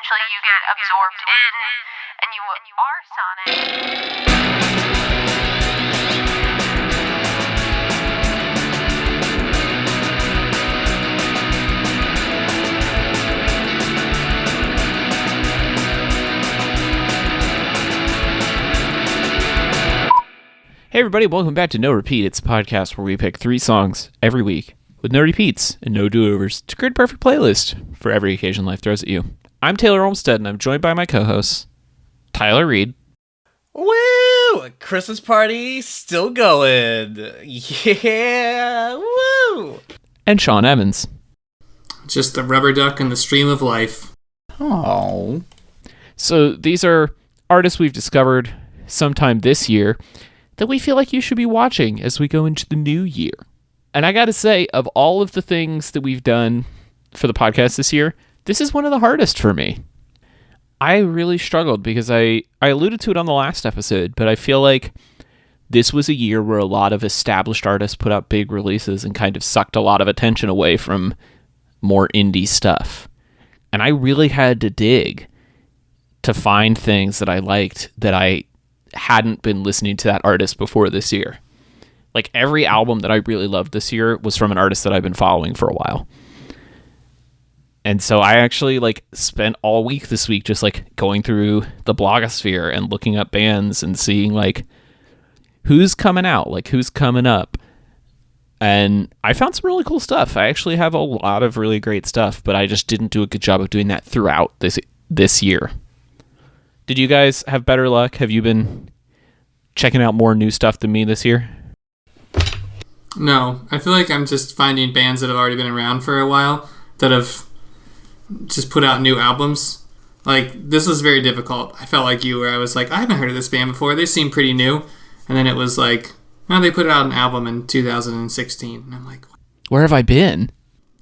eventually you get absorbed in and you are Sonic. Hey everybody, welcome back to No Repeat. It's a podcast where we pick 3 songs every week with no repeats and no do-overs to create a perfect playlist for every occasion life throws at you. I'm Taylor Olmstead and I'm joined by my co-hosts, Tyler Reed. Woo! Christmas party still going. Yeah! Woo! And Sean Evans. Just a rubber duck in the stream of life. Oh. So these are artists we've discovered sometime this year that we feel like you should be watching as we go into the new year. And I gotta say, of all of the things that we've done for the podcast this year, this is one of the hardest for me. I really struggled because I alluded to it on the last episode, but I feel like this was a year where a lot of established artists put out big releases and kind of sucked a lot of attention away from more indie stuff. And I really had to dig to find things that I liked that I hadn't been listening to that artist before this year. Like every album that I really loved this year was from an artist that I've been following for a while. And so I actually spent all week this week just going through the blogosphere and looking up bands and seeing who's coming out, who's coming up. And I found some really cool stuff. I actually have a lot of really great stuff, but I just didn't do a good job of doing that throughout this year. Did you guys have better luck? Have you been checking out more new stuff than me this year? No, I feel like I'm just finding bands that have already been around for a while that have just put out new albums. This was very difficult. I felt like you, where I was like, I haven't heard of this band before. They seem pretty new. And then it was like, no, they put out an album in 2016. And I'm like, where have I been?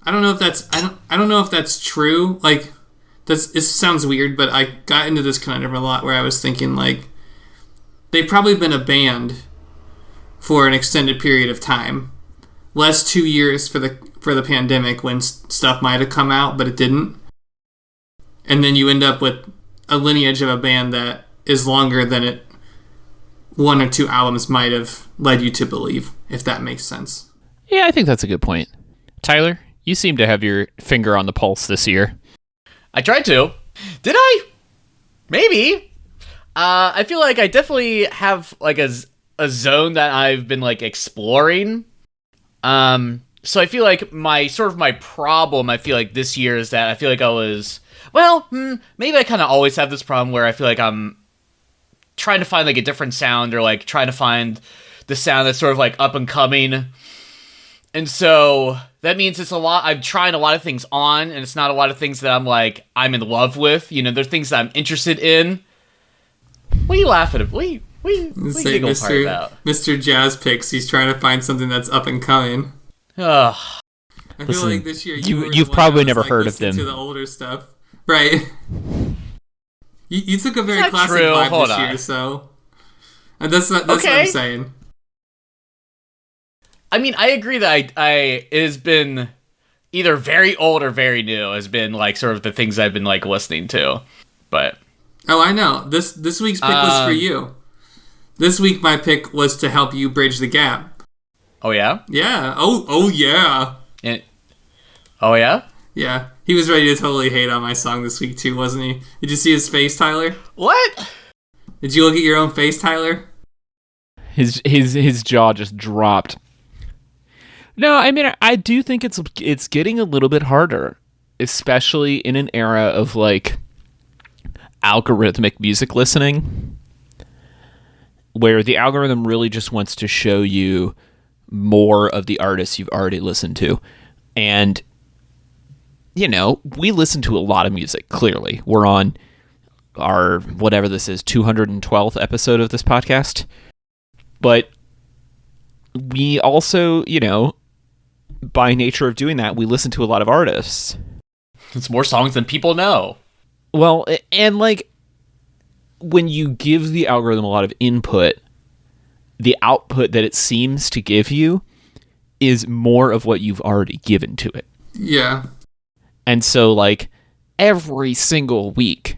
I don't know if that's I don't know if that's true. It sounds weird, but I got into this conundrum a lot where I was thinking they've probably been a band for an extended period of time. Less 2 years for the pandemic when stuff might have come out, but it didn't. And then you end up with a lineage of a band that is longer than 1 or 2 albums might have led you to believe, if that makes sense. Yeah, I think that's a good point. Tyler, you seem to have your finger on the pulse this year. I tried to. Did I? Maybe. I feel like I definitely have a zone that I've been exploring. So I feel like my problem, I feel like this year is that I feel like I was, maybe I kind of always have this problem where I feel like I'm trying to find a different sound or trying to find the sound that's sort of up and coming. And so that means it's a lot. I'm trying a lot of things on, and it's not a lot of things that I'm in love with. There's things that I'm interested in. What are you laughing at? What are you giggle part about? Mr. Jazz Picks, he's trying to find something that's up and coming. Ugh. I feel like this year you've probably never heard of them. To the older stuff, right? You took a very classic true. vibe Hold this on. year, so that's okay. What I'm saying. I mean, I agree that it has been either very old or very new. Has been sort of the things I've been listening to, but I know this week's pick was for you. This week my pick was to help you bridge the gap. Oh yeah, yeah. Oh yeah. Oh yeah. Yeah, he was ready to totally hate on my song this week too, wasn't he? Did you see his face, Tyler? What? Did you look at your own face, Tyler? His jaw just dropped. No, I mean, I do think it's getting a little bit harder, especially in an era of algorithmic music listening, where the algorithm really just wants to show you more of the artists you've already listened to. And, we listen to a lot of music, clearly. We're on our, whatever this is, 212th episode of this podcast. But we also, by nature of doing that, we listen to a lot of artists. It's more songs than people know. Well, and when you give the algorithm a lot of input, the output that it seems to give you is more of what you've already given to it. Yeah. And so every single week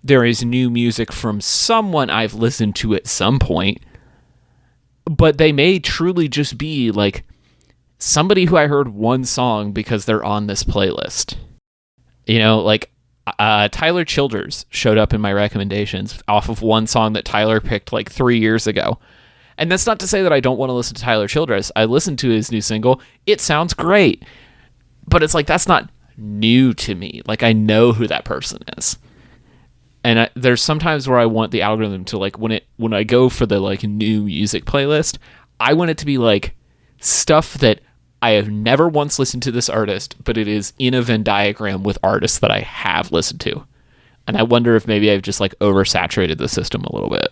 there is new music from someone I've listened to at some point, but they may truly just be like somebody who I heard one song because they're on this playlist. You know, like Tyler Childers showed up in my recommendations off of one song that Tyler picked like 3 years ago. And that's not to say that I don't want to listen to Tyler Childers. I listened to his new single. It sounds great. But it's like, that's not new to me. Like, I know who that person is. And there's sometimes where I want the algorithm to, like, when I go for the, like, new music playlist, I want it to be, like, stuff that I have never once listened to this artist, but it is in a Venn diagram with artists that I have listened to. And I wonder if maybe I've just, like, oversaturated the system a little bit.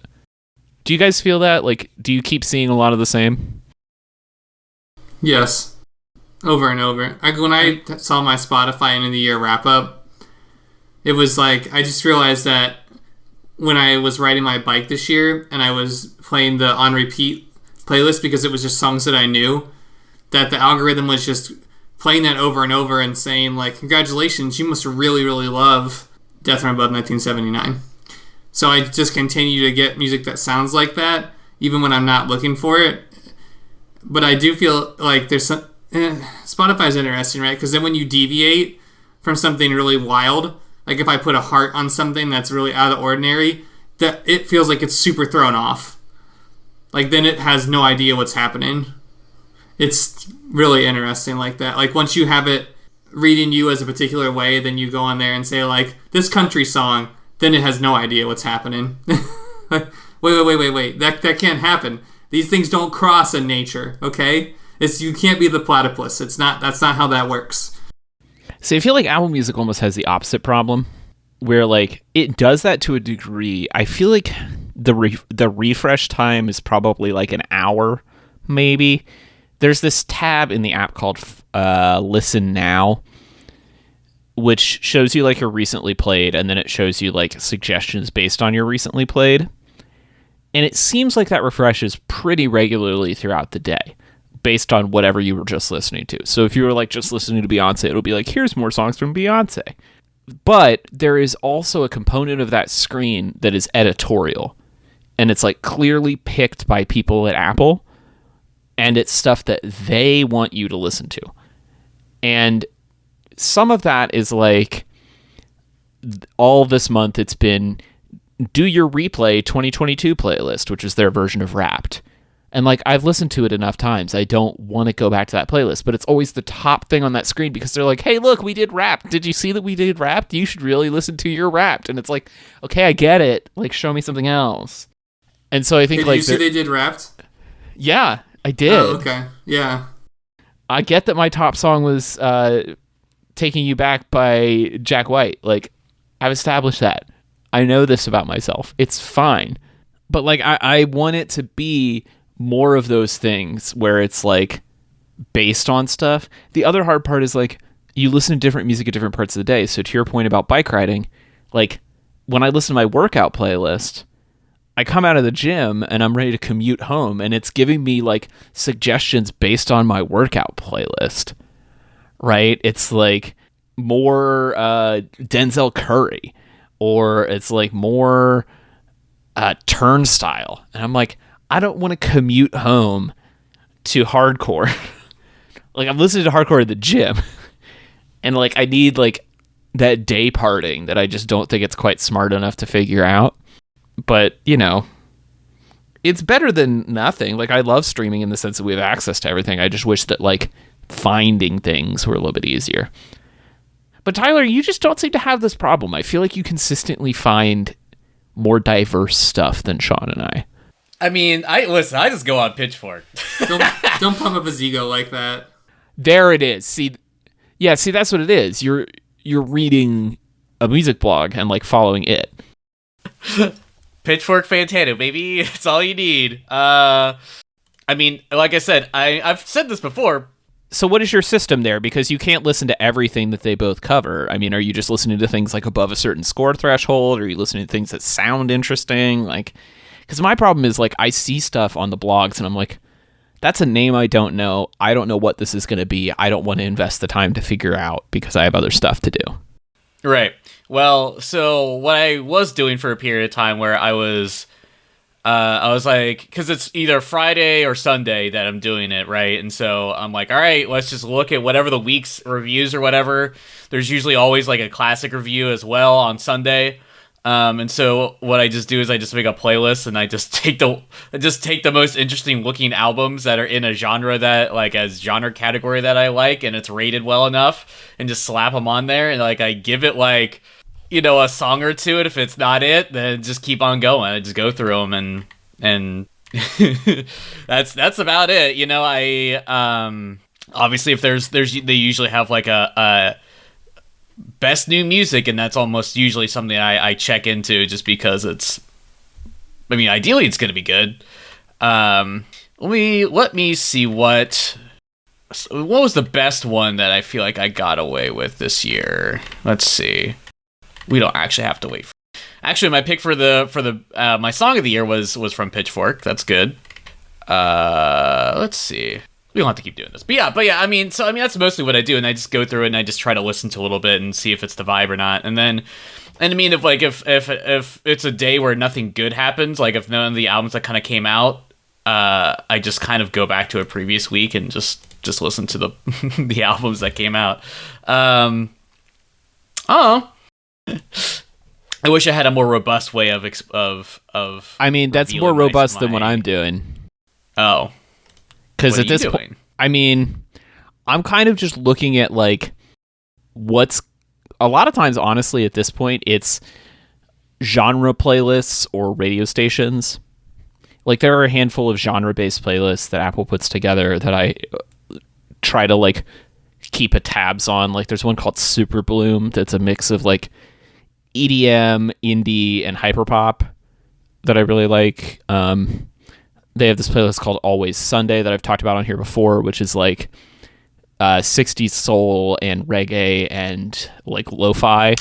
Do you guys feel that? Like, do you keep seeing a lot of the same? Yes. Over and over. When I saw my Spotify end of the year wrap up, it was like, I just realized that when I was riding my bike this year and I was playing the on repeat playlist because it was just songs that I knew, that the algorithm was just playing that over and over and saying, like, congratulations, you must really, really love Death from Above 1979. So I just continue to get music that sounds like that, even when I'm not looking for it. But I do feel like there's some... Spotify's interesting, right? Because then when you deviate from something really wild, like if I put a heart on something that's really out of the ordinary, that it feels like it's super thrown off. Like then it has no idea what's happening. It's really interesting like that. Like once you have it reading you as a particular way, then you go on there and say like, this country song, then it has no idea what's happening. Like, wait. That can't happen. These things don't cross in nature, okay? You can't be the platypus. That's not how that works. See, I feel like Apple Music almost has the opposite problem, where like it does that to a degree. I feel like the refresh time is probably like an hour, maybe. There's this tab in the app called Listen Now, which shows you like your recently played, and then it shows you like suggestions based on your recently played. And it seems like that refreshes pretty regularly throughout the day, based on whatever you were just listening to. So if you were like just listening to Beyonce, it'll be like, here's more songs from Beyonce. But there is also a component of that screen that is editorial. And it's like clearly picked by people at Apple. And it's stuff that they want you to listen to. And some of that is like, all this month it's been, do your replay 2022 playlist, which is their version of Wrapped. And like, I've listened to it enough times, I don't want to go back to that playlist, but it's always the top thing on that screen because they're like, hey, look, we did Wrapped. Did you see that we did Wrapped? You should really listen to your Wrapped. And it's like, okay, I get it. Like, show me something else. And so I think Did you see they did Wrapped? Yeah, I did. Oh, okay. Yeah. I get that my top song was Taking You Back by Jack White. Like, I've established that. I know this about myself. It's fine. But like, I want it to be more of those things where it's like based on stuff. The other hard part is like, you listen to different music at different parts of the day. So to your point about bike riding, like when I listen to my workout playlist, I come out of the gym and I'm ready to commute home and it's giving me like suggestions based on my workout playlist, right? It's like more Denzel Curry, or it's like more Turnstile. And I'm like, I don't want to commute home to hardcore. Like I'm listening to hardcore at the gym. And like I need like that day parting that I just don't think it's quite smart enough to figure out. But, you know, it's better than nothing. Like I love streaming in the sense that we have access to everything. I just wish that like finding things were a little bit easier. But Tyler, you just don't seem to have this problem. I feel like you consistently find more diverse stuff than Sean and I. I mean, I just go on Pitchfork. Don't pump up his ego like that. There it is. See, that's what it is. You're reading a music blog and like following it. Pitchfork Fantano, baby. It's all you need. I mean, like I said, I've said this before. So what is your system there? Because you can't listen to everything that they both cover. I mean, are you just listening to things like above a certain score threshold? Or are you listening to things that sound interesting? Like, because my problem is like I see stuff on the blogs and I'm like, that's a name I don't know. I don't know what this is going to be. I don't want to invest the time to figure out because I have other stuff to do. Right. Well, so what I was doing for a period of time where I was like, because it's either Friday or Sunday that I'm doing it, right? And so I'm like, all right, let's just look at whatever the week's reviews or whatever. There's usually always like a classic review as well on Sunday. And so what I just do is I just make a playlist and I just take the most interesting looking albums that are in a genre that like as genre category that I like and it's rated well enough and just slap them on there and like I give it like, you know, a song or two, and if it's not it, then just keep on going. I just go through them and that's about it. You know, I obviously if there's they usually have like a best new music, and that's almost usually something I check into just because ideally it's going to be good. Let me see what was the best one that I feel like I got away with this year. Let's see. We don't actually have to wait. Actually, my pick for the my song of the year was from Pitchfork. That's good. Let's see. We don't have to keep doing this, but yeah. I mean, that's mostly what I do, and I just go through it and I just try to listen to a little bit and see if it's the vibe or not. And I mean, if it's a day where nothing good happens, like if none of the albums that kind of came out, I just kind of go back to a previous week and just listen to the the albums that came out. I wish I had a more robust way of. I mean, that's more robust than what I'm doing. Oh, because at this point, I mean, I'm kind of just looking at like what's a lot of times. Honestly, at this point, it's genre playlists or radio stations. Like there are a handful of genre-based playlists that Apple puts together that I try to like keep a tabs on. Like there's one called Super Bloom that's a mix of like EDM, indie, and hyperpop that I really like. They have this playlist called Always Sunday that I've talked about on here before, which is like 60s soul and reggae and like lo-fi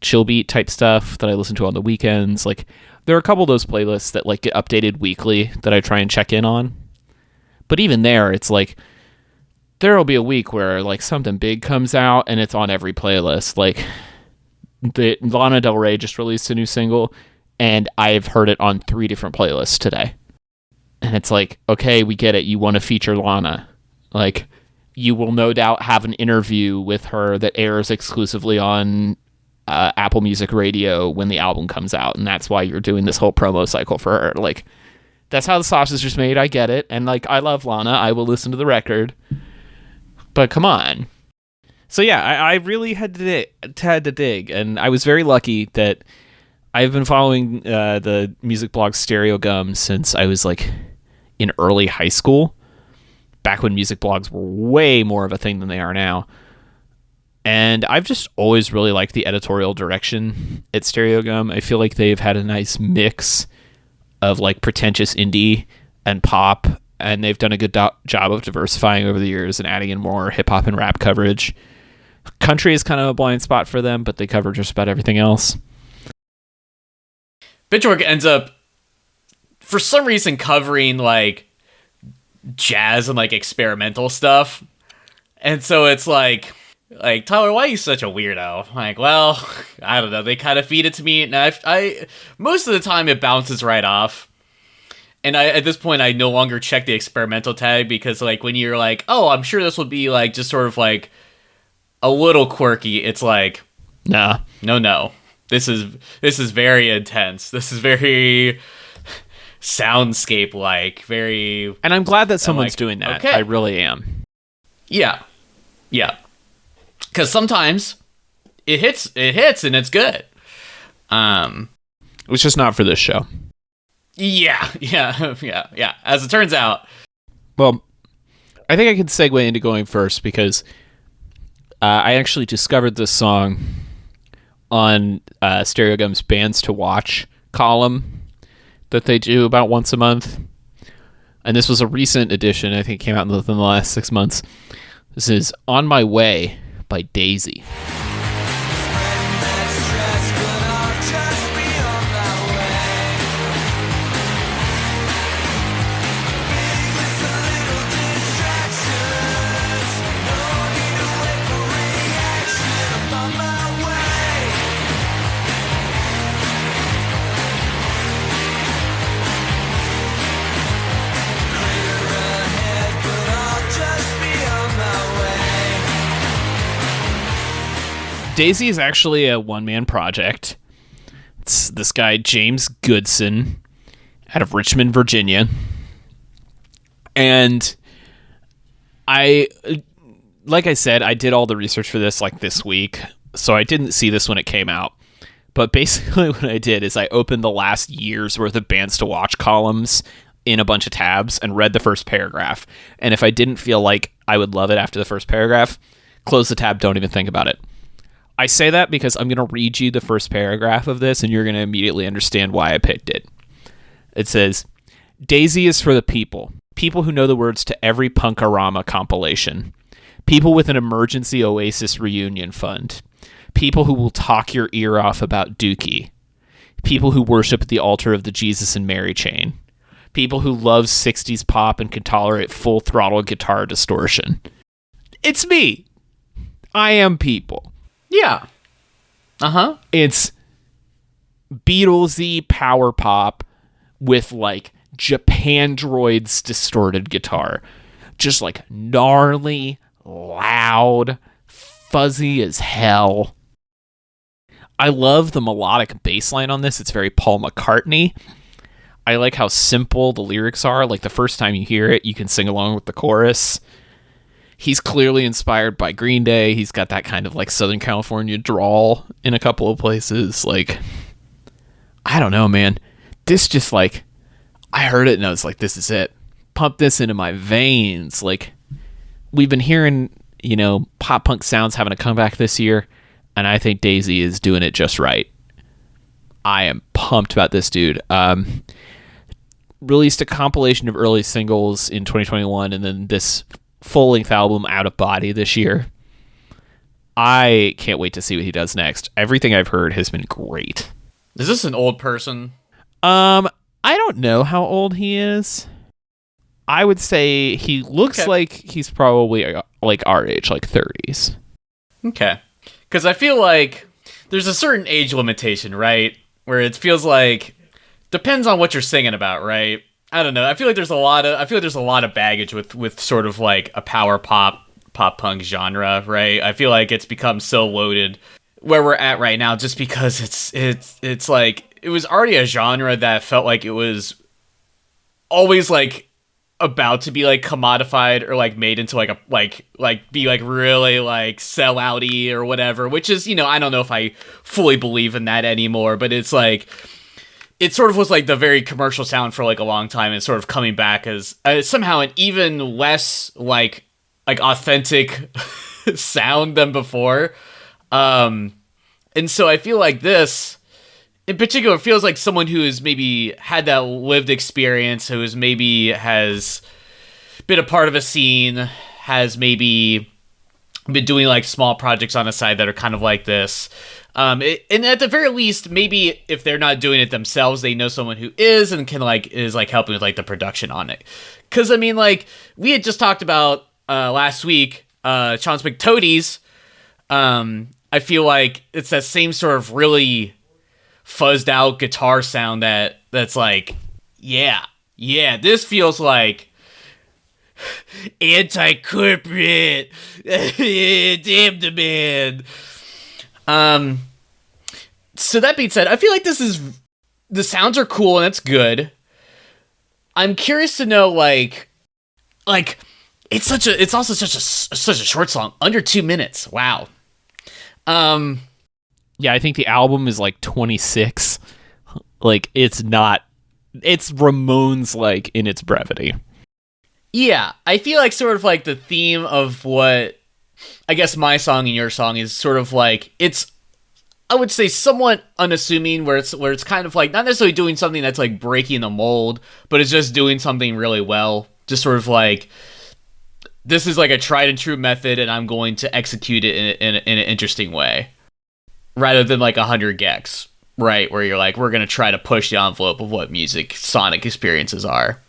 chill beat type stuff that I listen to on the weekends. Like there are a couple of those playlists that like get updated weekly that I try and check in on. But even there, it's like there will be a week where like something big comes out and it's on every playlist. Like the Lana Del Rey just released a new single and I've heard it on 3 different playlists today. And it's like, okay, we get it. You want to feature Lana. Like you will no doubt have an interview with her that airs exclusively on Apple Music Radio when the album comes out. And that's why you're doing this whole promo cycle for her. Like that's how the sausage is made. I get it. And like, I love Lana. I will listen to the record, but come on. So yeah, I really had to dig, and I was very lucky that I've been following the music blog Stereo Gum since I was like in early high school, back when music blogs were way more of a thing than they are now. And I've just always really liked the editorial direction at Stereo Gum. I feel like they've had a nice mix of like pretentious indie and pop, and they've done a good job of diversifying over the years and adding in more hip hop and rap coverage. Country is kind of a blind spot for them, but they cover just about everything else. Pitchfork ends up, for some reason, covering like jazz and like experimental stuff, and so it's like Tyler, why are you such a weirdo? Like, well, I don't know. They kind of feed it to me, and I most of the time it bounces right off. And at this point, I no longer check the experimental tag because like when you're like, oh, I'm sure this will be like just sort of like a little quirky, it's like, nah, no. This is very intense. This is very soundscape like, very. And I'm glad that someone's like, doing that. okay. I really am. Yeah. Because sometimes it hits and it's good. It's just not for this show. Yeah. As it turns out. Well, I think I can segue into going first because I actually discovered this song on Stereo Gum's Bands to Watch column that they do about once a month. And this was a recent edition. I think it came out within the last 6 months. This is On My Way by Daisy. Daisy is actually a one-man project. It's this guy, James Goodson, out of Richmond, Virginia. And like I said, I did all the research for this like this week, so I didn't see this when it came out. But basically what I did is I opened the last year's worth of bands to watch columns in a bunch of tabs and read the first paragraph. And if I didn't feel like I would love it after the first paragraph, close the tab, don't even think about it. I say that because I'm going to read you the first paragraph of this and you're going to immediately understand why I picked it. It says, Daisy is for the people. People who know the words to every Punkorama compilation. People with an emergency Oasis reunion fund. People who will talk your ear off about Dookie. People who worship at the altar of the Jesus and Mary chain. People who love 60s pop and can tolerate full throttle guitar distortion. It's me. I am people. Yeah. Uh-huh. It's Beatlesy power pop with like Japandroid's distorted guitar. Just like gnarly, loud, fuzzy as hell. I love the melodic bass line on this. It's very Paul McCartney. I like how simple the lyrics are. Like the first time you hear it, you can sing along with the chorus. He's clearly inspired by Green Day. He's got that kind of like Southern California drawl in a couple of places. Like, I don't know, man. This just like, I heard it and I was like, this is it. Pump this into my veins. Like, we've been hearing, you know, pop punk sounds having a comeback this year, and I think Daisy is doing it just right. I am pumped about this dude. Released a compilation of early singles in 2021, and then this full-length album, Out of Body, this year. I can't wait to see what he does next. Everything I've heard has been great. Is this an old person? I don't know how old he is. I would say he looks like he's probably like our age, like 30s. Okay. Because I feel like there's a certain age limitation, right? Where it feels like depends on what you're singing about, right? I don't know. I feel like there's a lot of baggage with sort of like a power pop punk genre, right? I feel like it's become so loaded where we're at right now just because it's like it was already a genre that felt like it was always like about to be like commodified or like made into like a like be like really like sell outy or whatever, which is, you know, I don't know if I fully believe in that anymore, but it's like it sort of was like the very commercial sound for like a long time and sort of coming back as somehow an even less like authentic sound than before. And so I feel like this in particular feels like someone who has maybe had that lived experience, who is maybe has been a part of a scene, has maybe been doing like small projects on the side that are kind of like this. And at the very least, maybe if they're not doing it themselves, they know someone who is and is helping with like the production on it. Cause I mean, like we had just talked about, last week, Chance McToadies. I feel like it's that same sort of really fuzzed out guitar sound that's like, yeah, this feels like anti-corporate, damn the man. So that being said, I feel like the sounds are cool and it's good. I'm curious to know like it's also such a short song, under 2 minutes. Wow. Yeah, I think the album is like 26. Like it's Ramones like in its brevity. Yeah, I feel like sort of like the theme of what I guess my song and your song is sort of like it's, I would say, somewhat unassuming, where it's kind of like not necessarily doing something that's like breaking the mold, but it's just doing something really well. Just sort of like, this is like a tried and true method, and I'm going to execute it in an interesting way, rather than like 100 gecs, right? Where you're like, we're gonna try to push the envelope of what music sonic experiences are.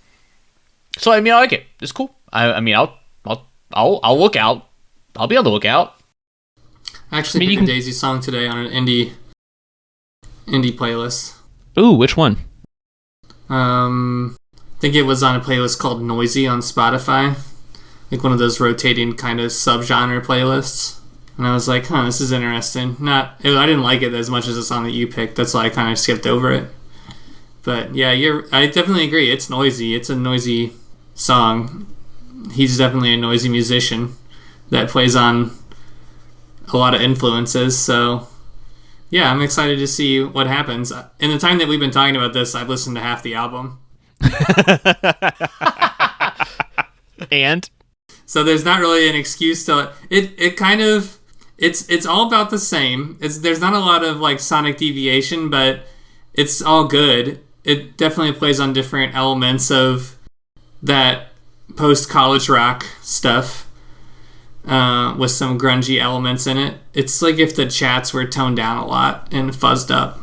So I mean, I like it. It's cool. I mean, I'll look out. I'll be on the lookout. I actually picked a Daisy song today on an indie playlist. Ooh, which one? I think it was on a playlist called Noisy on Spotify. Like one of those rotating kind of subgenre playlists. And I was like, huh, this is interesting. I didn't like it as much as the song that you picked. That's why I kind of skipped over it. But yeah, I definitely agree. It's noisy. It's a noisy song. He's definitely a noisy musician that plays on a lot of influences. So yeah, I'm excited to see what happens. In the time that we've been talking about this, I've listened to half the album. And so there's not really an excuse to it kind of it's all about the same. There's not a lot of like sonic deviation, but it's all good. It definitely plays on different elements of that post-college rock stuff with some grungy elements in it. It's like if the chats were toned down a lot and fuzzed up.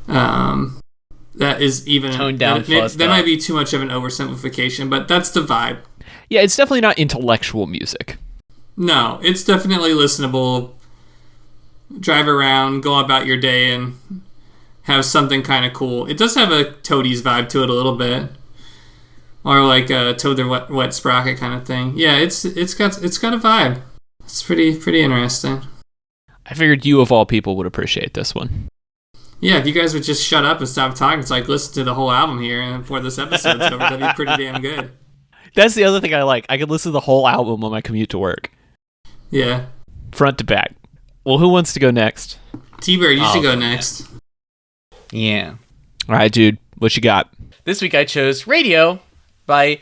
That is even toned down, that might be too much of an oversimplification, but that's the vibe. yeah, it's definitely not intellectual music. No, it's definitely listenable. Drive around, go about your day, and have something kind of cool. It does have a Toadies vibe to it a little bit, or like a Toad the Wet Sprocket kind of thing. Yeah, it's got a vibe. It's pretty interesting. I figured you of all people would appreciate this one. Yeah, if you guys would just shut up and stop talking, it's like listen to the whole album here, and before this episode's over, that'd be pretty damn good. That's the other thing I like. I could listen to the whole album on my commute to work. Yeah. Front to back. Well, who wants to go next? T-Bird, you should go next. Yeah. All right, dude. What you got? This week I chose Radio by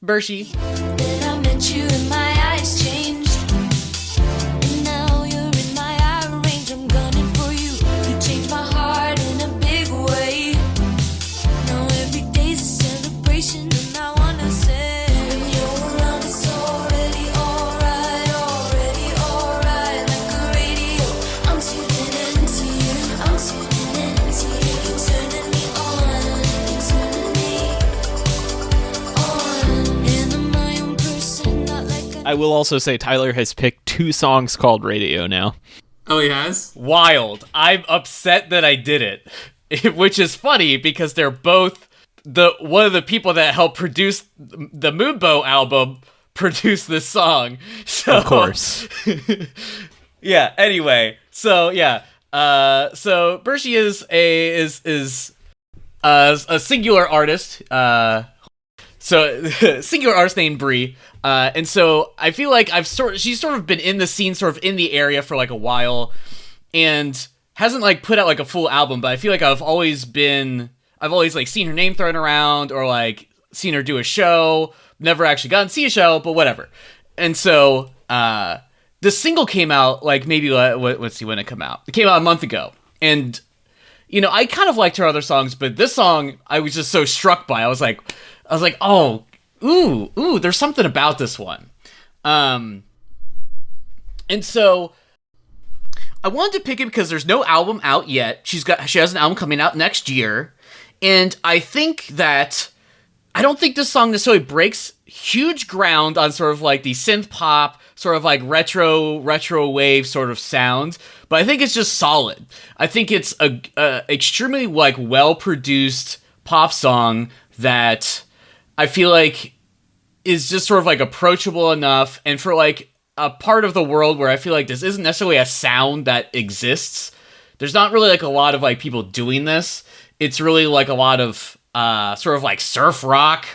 Bershey. Then I met you and my eyes changed. And now you're in my eye range. I'm gunning for you. You changed my heart in a big way. Now every day's a celebration, and I wanna say, when you're around, it's already alright, like a radio. I'm tuning into you, I'm tuning into you. You're turning me on, you're turning me on. And I'm my own person, not like a I will also say Tyler has picked 2 songs called Radio now. Oh, he has? Wild. I'm upset that I did it, which is funny because they're both one of the people that helped produce the Moonbow album produced this song. So, Of course. yeah. Anyway, so yeah. So Bershey is a singular artist. So singular artist named Bree. And so I feel like she's sort of been in the scene, sort of in the area for like a while, and hasn't like put out like a full album. But I feel like I've always like seen her name thrown around, or like seen her do a show. Never actually gotten to see a show, but whatever. And so the single came out like maybe let's see when it came out. It came out a month ago, and you know I kind of liked her other songs, but this song I was just so struck by. I was like, oh. Ooh, there's something about this one. And so I wanted to pick it because there's no album out yet. She has an album coming out next year. And I don't think this song necessarily breaks huge ground on sort of like the synth pop, sort of like retro wave sort of sound, but I think it's just solid. I think it's a extremely like well-produced pop song that I feel like is just sort of like approachable enough, and for like a part of the world where I feel like this isn't necessarily a sound that exists. There's not really like a lot of like people doing this. It's really like a lot of sort of like surf rock,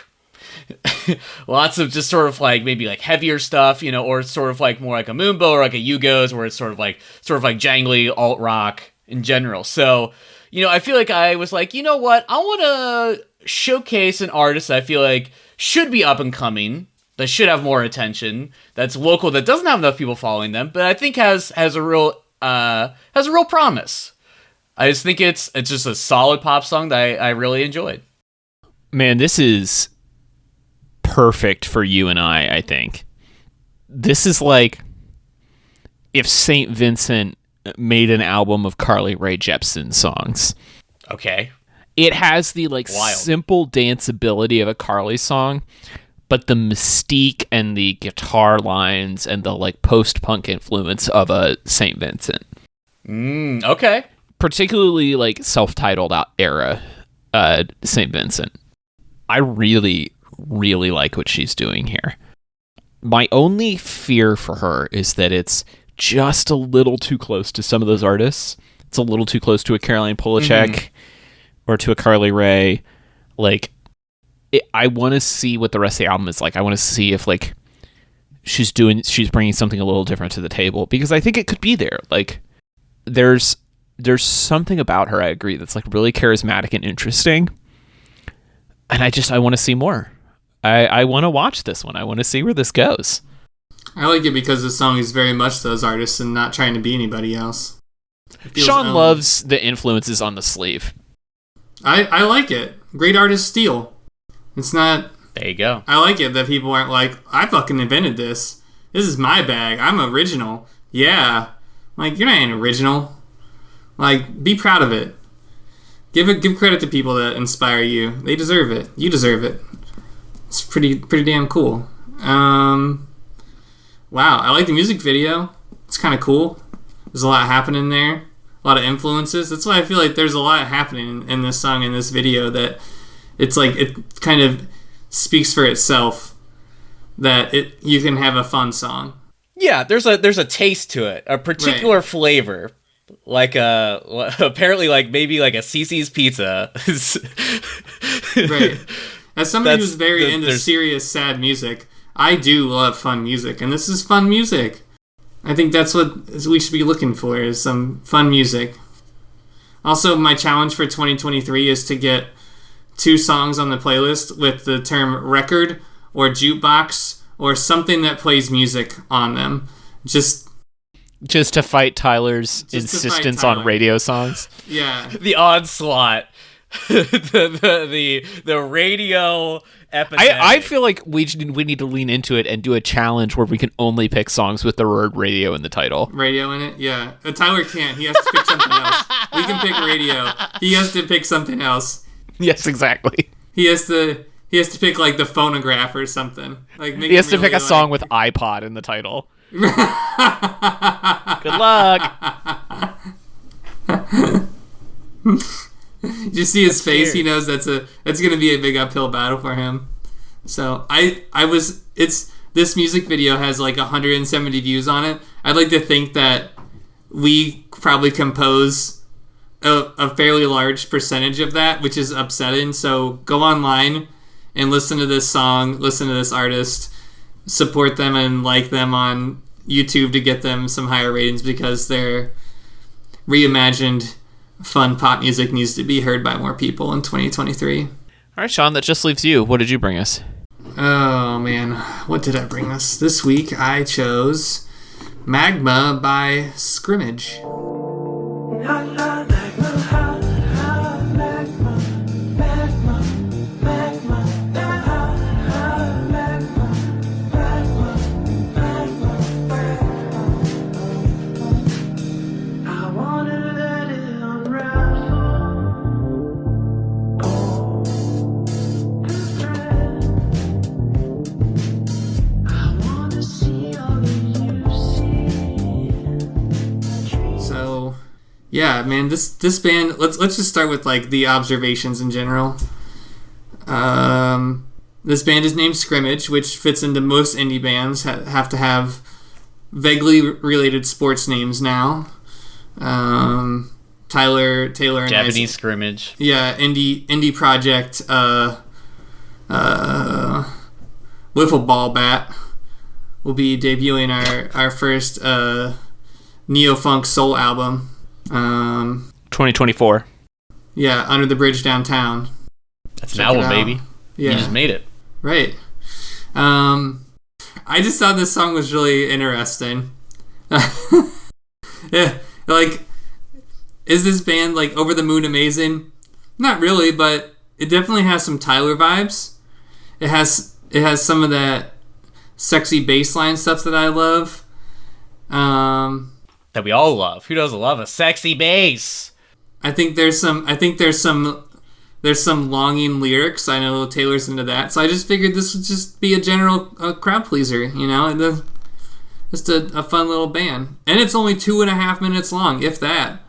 lots of just sort of like maybe like heavier stuff, you know, or sort of like more like a Moonbow or like a Yugos, where it's sort of like jangly alt rock in general. So, you know, I feel like I was like, you know what, I want to showcase an artist that I feel like should be up and coming, that should have more attention, that's local, that doesn't have enough people following them, but I think has a real promise. I just think it's just a solid pop song that I really enjoyed. Man, this is perfect for you and I think. This is like if St. Vincent made an album of Carly Rae Jepsen songs. Okay. It has the like Wild. simple danceability of a Carly song, but the mystique and the guitar lines and the like post-punk influence of a St. Vincent. Okay. Particularly like self-titled era St. Vincent. I really, really like what she's doing here. My only fear for her is that it's just a little too close to some of those artists. It's a little too close to a Caroline Polachek or to a Carly Rae. Like, I want to see what the rest of the album is like. I want to see if, like, she's bringing something a little different to the table, because I think it could be there. Like, there's something about her, I agree, that's like really charismatic and interesting. And I want to see more. I want to watch this one. I want to see where this goes. I like it because the song is very much those artists and not trying to be anybody else. Sean loves the influences on the sleeve. I like it. Great artists steal. It's not... There you go. I like it that people aren't like, I fucking invented this. This is my bag. I'm original. Yeah. Like, you're not an original. Like, be proud of it. Give credit to people that inspire you. They deserve it. You deserve it. It's pretty damn cool. Wow, I like the music video. It's kind of cool. There's a lot happening there. A lot of influences. That's why I feel like there's a lot happening in this song, in this video, that it's like, it kind of speaks for itself, that you can have a fun song. Yeah, there's a taste to it, a particular flavor. Like apparently like maybe like a CC's Pizza. Right. As somebody who's very into serious, sad music, I do love fun music, and this is fun music. I think that's what we should be looking for, is some fun music. Also, my challenge for 2023 is to get 2 songs on the playlist with the term record or jukebox or something that plays music on them. Just to fight Tyler's insistence on radio songs. Yeah. The onslaught. the radio epidemic. I feel like we need to lean into it and do a challenge where we can only pick songs with the word radio in the title. Radio in it? Yeah. Tyler can't. He has to pick something else. We can pick radio. He has to pick something else. Yes, exactly. He has to pick like the phonograph or something. Like he has to pick a song with iPod in the title. Good luck. Did you see his face? Scary. He knows that's gonna be a big uphill battle for him. So this music video has like 170 views on it. I'd like to think that we probably compose a fairly large percentage of that, which is upsetting. So go online and listen to this song, listen to this artist, support them and like them on YouTube to get them some higher ratings, because their reimagined fun pop music needs to be heard by more people in 2023. All right, Sean, that just leaves you. What did you bring us? Oh, man. What did I bring us? This week I chose Magma by Scrimmage. Yeah, man, this band, let's just start with like the observations in general. This band is named Scrimmage, which fits into most indie bands have to have vaguely related sports names now. Taylor and Japanese Scrimmage. Yeah, indie project Wiffle Ball Bat will be debuting our first neo-funk soul album. 2024. Yeah, Under the Bridge Downtown. That's an album, baby. Yeah. You just made it. Right. I just thought this song was really interesting. Yeah, like, is this band like over the moon amazing? Not really, but it definitely has some Tyler vibes. It has some of that sexy bassline stuff that I love. That we all love. Who doesn't love a sexy bass? I think there's some longing lyrics. I know Taylor's into that, so I just figured this would just be a general crowd pleaser, you know, just a fun little band. And it's only 2.5 minutes long, if that.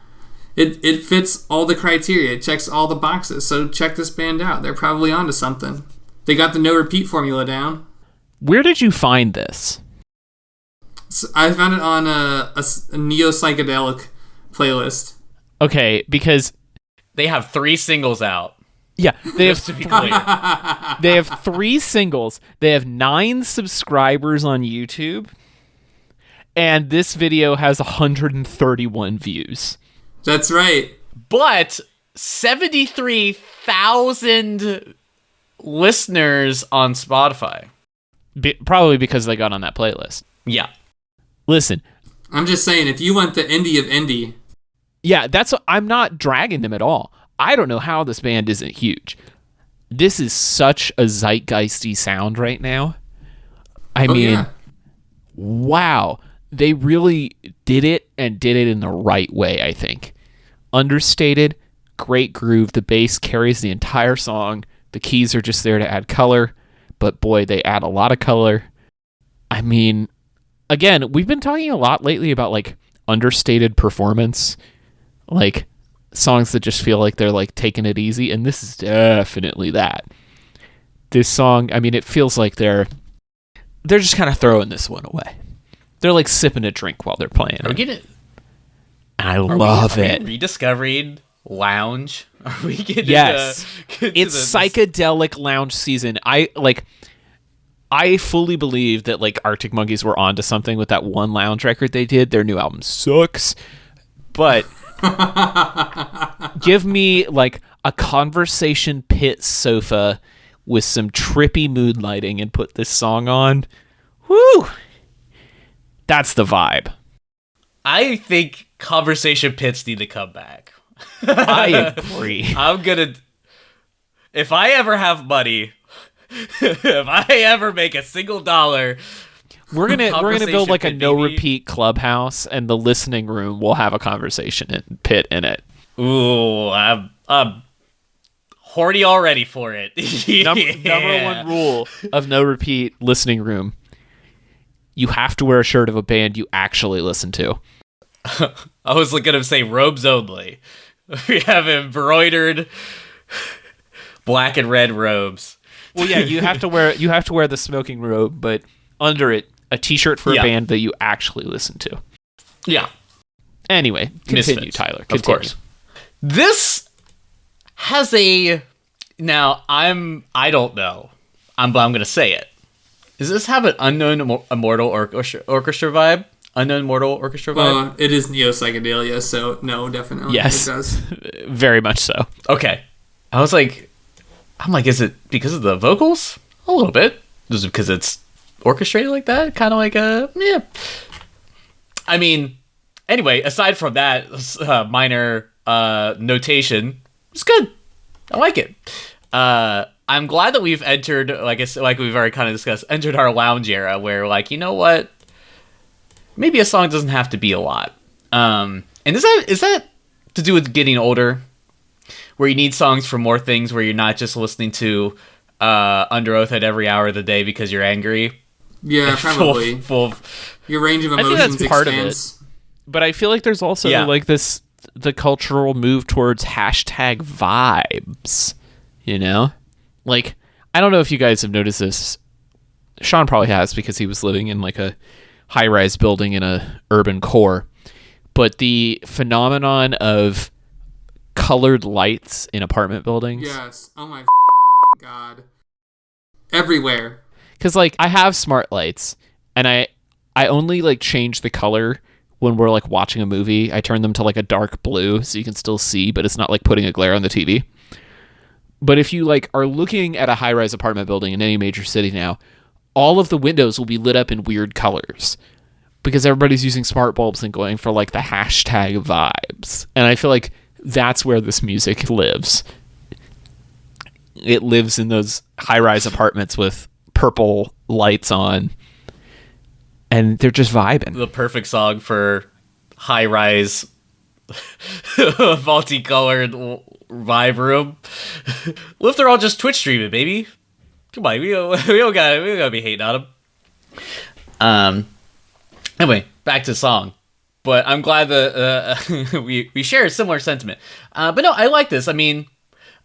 It fits all the criteria. It checks all the boxes. So check this band out. They're probably onto something. They got the no repeat formula down. Where did you find this? I found it on a neo psychedelic playlist. Okay, because They have 3 singles out. yeah, they have Just to be clear. they have 3 singles. They have 9 subscribers on YouTube, and this video has 131 views. That's right. But 73,000 listeners on Spotify. Probably because they got on that playlist. Yeah. Listen, I'm just saying, if you went the indie of indie, yeah, I'm not dragging them at all. I don't know how this band isn't huge. This is such a zeitgeisty sound right now. I mean, yeah. wow. They really did it and did it in the right way, I think. Understated, great groove. The bass carries the entire song. The keys are just there to add color, but boy, they add a lot of color. I mean, again, we've been talking a lot lately about like understated performance, like songs that just feel like they're like taking it easy, and this is definitely that. This song, I mean, it feels like they're just kind of throwing this one away. They're like sipping a drink while they're playing Are we it. getting I love it. rediscovering lounge? Are we getting Yes. into It's psychedelic lounge season. I fully believe that like Arctic Monkeys were onto something with that one lounge record they did. Their new album sucks, but give me like a conversation pit sofa with some trippy mood lighting and put this song on. Woo! That's the vibe. I think conversation pits need to come back. I agree. I'm gonna. If I ever have money, if I ever make a single dollar, We're gonna build Conversation like a pit, no baby. repeat clubhouse, and the listening room will have a conversation pit in it. ooh, I'm horny already for it. Number one rule of no repeat listening room: you have to wear a shirt of a band you actually listen to. I was gonna say robes only. We have embroidered black and red robes. Well, yeah, you have to wear the smoking robe, but under it, a T-shirt for Yeah. a band that you actually listen to. Yeah, Anyway, continue, Misfits, Tyler. of Continue. course. This has a. Now I don't know. But I'm gonna say it. Does this have an Unknown Immortal orchestra vibe? Unknown Immortal orchestra vibe. it is neo psychedelia, so no, definitely. Yes. It does. Very much so. Okay. I'm like, is it because of the vocals? A little bit. Is it because it's orchestrated like that? Kind of like yeah. I mean, anyway, aside from that minor notation, it's good. I like it. I'm glad that we've entered, like we've already kind of discussed, entered our lounge era where, like, you know what? Maybe a song doesn't have to be a lot. And is that to do with getting older? Where you need songs for more things, where you're not just listening to Under Oath at every hour of the day because you're angry. Yeah, probably. Full of, Your range of think emotions that's part of expands. But I feel like there's also Yeah. like the cultural move towards hashtag vibes, you know? Like, I don't know if you guys have noticed this. Sean probably has because he was living in like a high-rise building in a urban core. But the phenomenon of colored lights in apartment buildings. Yes. Oh my god. Everywhere. Because like I have smart lights, and I only like change the color when we're like watching a movie. I turn them to like a dark blue so you can still see, but it's not like putting a glare on the TV. But if you like are looking at a high-rise apartment building in any major city now, all of the windows will be lit up in weird colors because everybody's using smart bulbs and going for like the hashtag vibes. And I feel like that's where this music lives. It lives in those high-rise apartments with purple lights on, and they're just vibing. the perfect song for high-rise, multicolored vibe room. What if they're all just Twitch streaming, baby? Come on, we don't gotta be hating on them. Anyway, back to the song. But I'm glad that we share a similar sentiment. But no, I like this. I mean,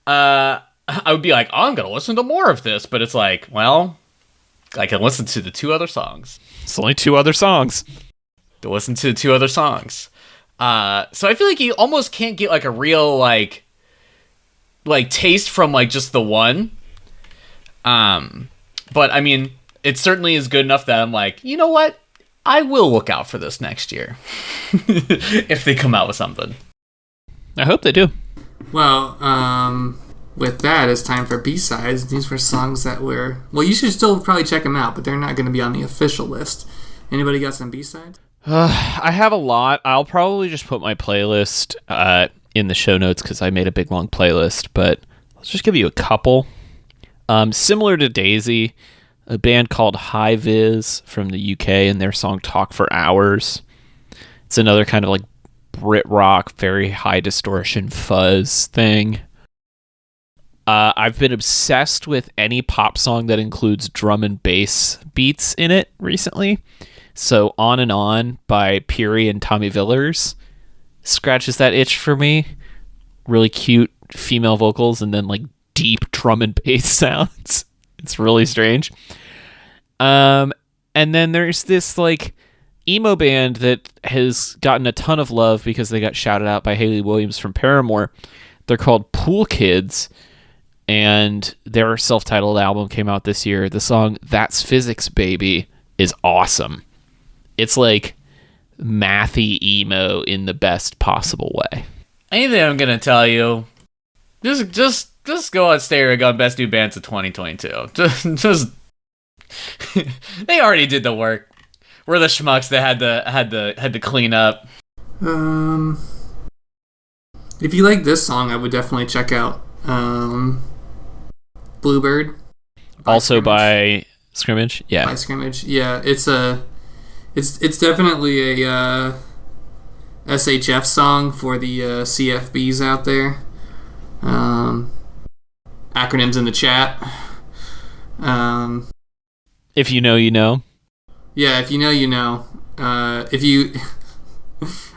I would be like, oh, I'm gonna listen to more of this, but it's like, well, I can listen to the 2 other songs. It's only 2 other songs. to listen to the 2 other songs. So I feel like you almost can't get like a real like taste from like just the one. But I mean, it certainly is good enough that I'm like, you know what? I will look out for this next year if they come out with something. I hope they do. Well, with that, it's time for B-sides. These were songs that were... Well, you should still probably check them out, but they're not going to be on the official list. Anybody got some B-sides? I have a lot. I'll probably just put my playlist in the show notes because I made a big long playlist, but let's just give you a couple. Similar to Daisy, a band called High Vis from the UK and their song Talk for Hours. It's another kind of like Brit rock, very high distortion fuzz thing. I've been obsessed with any pop song that includes drum and bass beats in it recently. So On and On by Peary and Tommy Villers scratches that itch for me. Really cute female vocals and then like deep drum and bass sounds. It's really strange. And then there's this like emo band that has gotten a ton of love because they got shouted out by Hayley Williams from Paramore. They're called Pool Kids, and their self-titled album came out this year. The song That's Physics Baby is awesome. It's like mathy emo in the best possible way. Anything I'm gonna tell you, just go on Stereo Gun Best New Bands of 2022. Just they already did the work. We're the schmucks that had to clean up. If you like this song, I would definitely check out Bluebird. Also by Scrimmage, yeah. By Scrimmage, yeah. It's definitely a SHF song for the CFBs out there. Acronyms in the chat. If you know, you know. Yeah, if you know, you know. If you...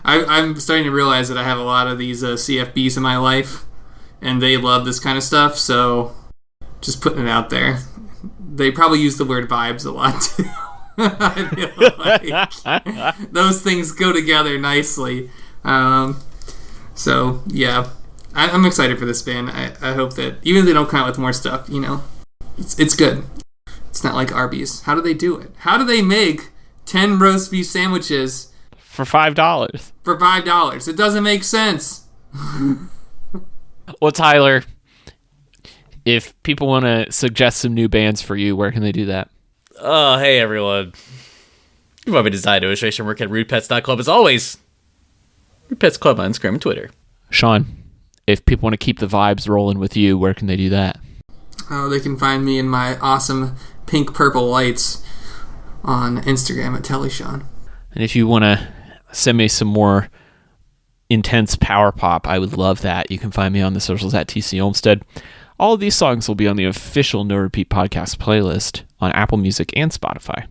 I'm starting to realize that I have a lot of these CFBs in my life, and they love this kind of stuff, so just putting it out there. They probably use the word vibes a lot, too. I feel like those things go together nicely. So, yeah. I'm excited for this band. I hope that, even if they don't come out with more stuff, you know, it's good. It's not like Arby's. How do they do it? How do they make 10 roast beef sandwiches For $5. for $5? It doesn't make sense. Well, Tyler, if people want to suggest some new bands for you, where can they do that? Oh, hey everyone. You want me to design illustration work at rudepets.club as always. Rude Pets Club on Instagram and Twitter. Sean, if people want to keep the vibes rolling with you, where can they do that? Oh, they can find me in my awesome pink purple lights on Instagram at TellySean. And if you want to send me some more intense power pop, I would love that. You can find me on the socials at TC Olmstead. All of these songs will be on the official No Repeat podcast playlist on Apple Music and Spotify.